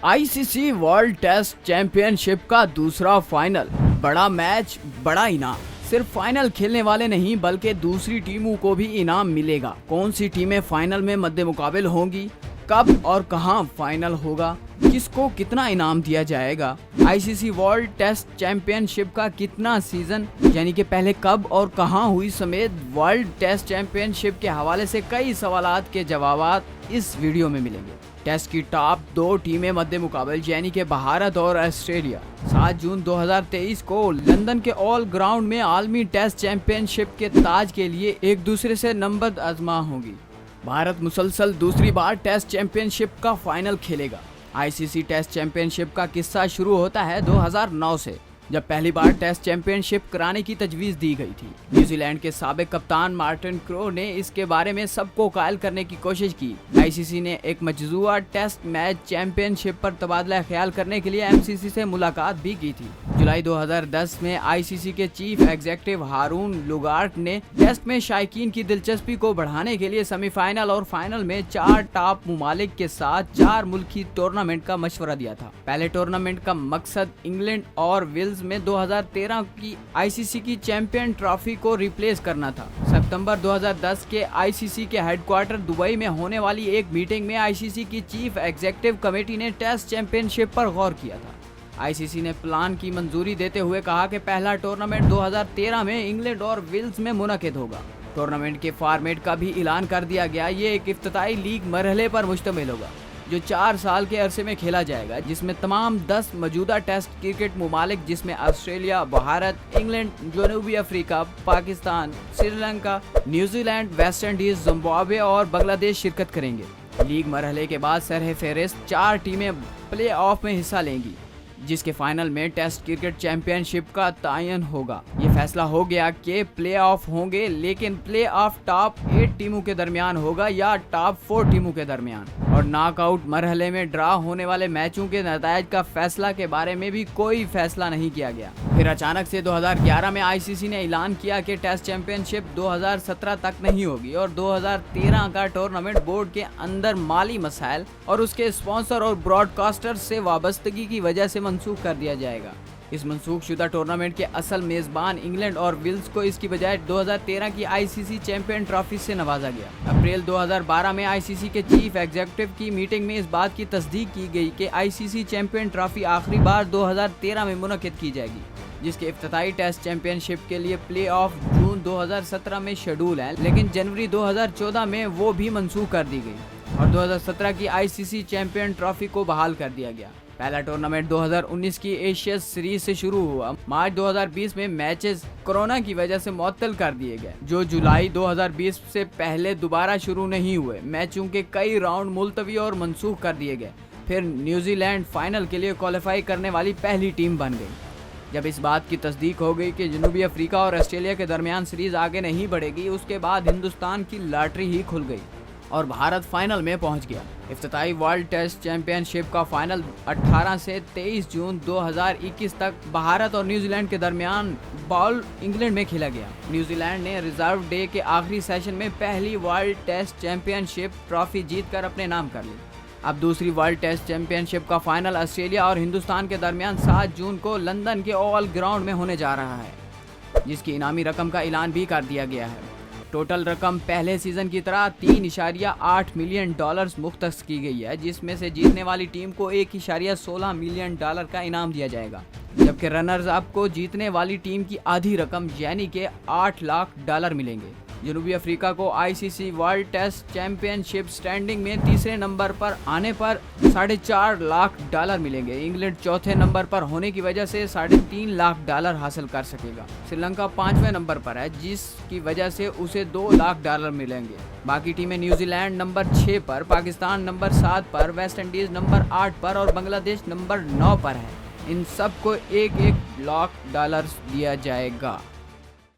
ICC world test championship का दूसरा final. बड़ा मैच, बड़ा इनाम। सिर्फ फाइनल खेलने वाले नहीं बल्कि दूसरी टीमों को भी इनाम मिलेगा। कौन सी टीमें फाइनल में मद्दे मुकाबिल होंगी, कब और कहां फाइनल होगा, किसको कितना इनाम दिया जाएगा, आईसीसी वर्ल्ड टेस्ट चैंपियनशिप का कितना सीजन यानी कि पहले कब और कहां हुई समेत वर्ल्ड टेस्ट चैंपियनशिप के हवाले से कई सवालात के जवाब इस वीडियो में मिलेंगे। टेस्ट की टॉप 2 टीमें मद्दे मुकाबल यानी कि भारत और ऑस्ट्रेलिया 7 जून 2023 को लंदन के ऑल ग्राउंड में आलमी टेस्ट चैंपियनशिप के ताज के लिए एक दूसरे से नंबर आजमा होगी। भारत मुसलसल दूसरी बार टेस्ट चैंपियनशिप का फाइनल खेलेगा। आईसीसी टेस्ट चैंपियनशिप का किस्सा शुरू होता है 2009 से, जब पहली बार टेस्ट चैंपियनशिप कराने की तजवीज़ दी गई थी। न्यूजीलैंड के साबिक कप्तान मार्टिन क्रो ने इसके बारे में सबको कायल करने की कोशिश की। आईसीसी ने एक मजबूत टेस्ट मैच चैंपियनशिप पर तबादला ख्याल करने के लिए एमसीसी से मुलाकात भी की थी। जुलाई 2010 में आईसीसी के चीफ एग्जीक्यूटिव हारून लुगार्ट ने टेस्ट में शायकीन की दिलचस्पी को बढ़ाने के लिए सेमीफाइनल और फाइनल में 4 टॉप मुमालिक के साथ 4 मुल्की टूर्नामेंट का मशवरा दिया था। पहले टूर्नामेंट का मकसद इंग्लैंड और वेल्स में 2013 की आईसीसी की चैंपियन ट्रॉफी को रिप्लेस करना था। सितंबर 2010 के आईसीसी के हेडक्वार्टर दुबई में होने वाली एक मीटिंग में आईसीसी की चीफ एग्जीक्यूटिव कमेटी ने टेस्ट चैंपियनशिप पर गौर किया था। आईसीसी ने प्लान की मंजूरी देते हुए कहा कि पहला टूर्नामेंट 2013 में इंग्लैंड और वेल्स में मुनक़िद होगा। टूर्नामेंट के फॉर्मेट का भी ऐलान कर दिया गया। ये एक इफ्तिताई लीग मरहले पर मुश्तमिल होगा जो 4 साल के अरसे में खेला जाएगा, जिसमें तमाम 10 मौजूदा टेस्ट क्रिकेट मुमालिक जिसमें ऑस्ट्रेलिया, भारत, इंग्लैंड, जनूबी Africa, Pakistan, Sri Lanka, New Zealand, West Indies, Zimbabwe और बांग्लादेश शिरकत करेंगे। लीग मरहले के बाद सरह फहरिस्त 4 टीमें प्ले ऑफ में हिस्सा लेंगी, जिसके फाइनल में टेस्ट क्रिकेट चैंपियनशिप का तयन होगा। ये फैसला हो गया कि प्ले ऑफ होंगे, लेकिन प्ले ऑफ टॉप 8 टीमों के दरमियान होगा या टॉप 4 टीमों के दरमियान, और नॉकआउट मरहले में ड्रा होने वाले मैचों के नतायज का फैसला के बारे में भी कोई फैसला नहीं किया गया। फिर अचानक से 2011 में आईसीसी ने ऐलान किया कि टेस्ट चैंपियनशिप 2017 तक नहीं होगी और 2013 का टूर्नामेंट बोर्ड के अंदर माली मसाइल और उसके स्पॉन्सर और ब्रॉडकास्टर से वाबस्तगी की वजह से मनसूख कर दिया जाएगा। इस मनसूख शुदा टूर्नामेंट के असल मेजबान इंग्लैंड और वेल्स को इसकी बजाय 2013 की आईसीसी चैंपियन ट्रॉफी से नवाजा गया। अप्रैल 2012 में आईसीसी के चीफ एग्जीक्यूटिव की मीटिंग में इस बात की तस्दीक की गई कि आईसीसी चैंपियन ट्रॉफी आखिरी बार 2013 में मुनक़िद की जाएगी, जिसके इफ्तिताई टेस्ट चैंपियनशिप के लिए प्ले ऑफ जून 2017 में शेड्यूल है, लेकिन जनवरी 2014 में वो भी मनसूख कर दी गई और 2017 की आईसीसी चैंपियन ट्रॉफी को बहाल कर दिया गया। पहला टूर्नामेंट 2019 की एशिया सीरीज से शुरू हुआ। मार्च 2020 में मैचेस कोरोना की वजह से मुअत्तल कर दिए गए, जो जुलाई 2020 से पहले दोबारा शुरू नहीं हुए। मैचों के कई राउंड मुलतवी और मनसूख कर दिए गए। फिर न्यूजीलैंड फाइनल के लिए क्वालिफाई करने वाली पहली टीम बन गई। जब इस बात की तस्दीक हो गई कि जनूबी अफ्रीका और ऑस्ट्रेलिया के दरमियान सीरीज आगे नहीं बढ़ेगी, उसके बाद हिंदुस्तान की लॉटरी ही खुल गई और भारत फाइनल में पहुंच गया। इफ्तिताई वर्ल्ड टेस्ट चैंपियनशिप का फाइनल 18 से 23 जून 2021 तक भारत और न्यूजीलैंड के दरमियान बॉल इंग्लैंड में खेला गया। न्यूजीलैंड ने रिजर्व डे के आखिरी सेशन में पहली वर्ल्ड टेस्ट चैंपियनशिप ट्रॉफी जीतकर अपने नाम कर ली। अब दूसरी वर्ल्ड टेस्ट चैंपियनशिप का फाइनल ऑस्ट्रेलिया और हिंदुस्तान के दरमियान 7 जून को लंदन के ओवल ग्राउंड में होने जा रहा है, जिसकी इनामी रकम का ऐलान भी कर दिया गया है। टोटल रकम पहले सीजन की तरह $3.8 मिलियन मुख्तस की गई है, जिसमें से जीतने वाली टीम को $1.16 मिलियन का इनाम दिया जाएगा, जबकि रनर्स अप को जीतने वाली टीम की आधी रकम यानी कि $8 लाख मिलेंगे। जनूबी अफ्रीका को ICC world test championship standing में तीसरे नंबर पर आने पर $4.5 लाख मिलेंगे। इंग्लैंड चौथे नंबर पर होने की वजह से $3.5 लाख हासिल कर सकेगा। श्रीलंका 5वें नंबर पर है, जिसकी वजह से उसे $2 लाख मिलेंगे। बाकी टीमें न्यूजीलैंड नंबर 6 पर, पाकिस्तान नंबर 7 पर, वेस्ट इंडीज नंबर 8 पर और बांग्लादेश नंबर 9 पर है। इन सबको $1-1 लाख दिया जाएगा।